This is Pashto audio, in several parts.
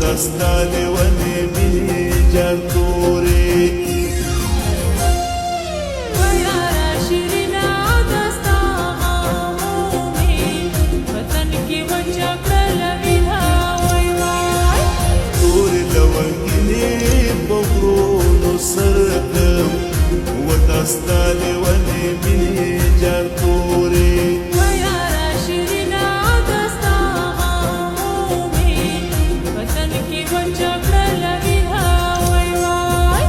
دستاله ونی مینی جان تورې ویارا شیرینا دستا غمومي وطن کې وچا کړل وینا وای وای تورې لونګینې په غرونو سرکم و دستاله ونی مینی جان تورې ویارا شیرینا دستا غمومي وطن کې وچا کړل وینا وای وای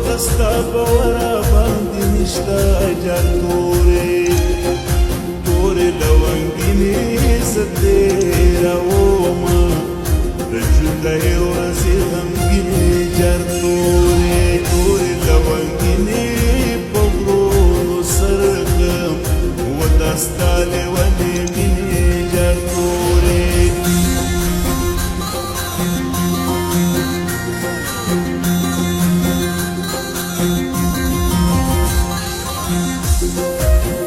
دستا بورا باندې نشتا جان تورې تورې لونګینې ستې راوما د ژوندۍ ورځې غمګینې جان تورې تورې لونګینې په غرونو سرکم و دستا لیونې مینې جان تورې Thank you.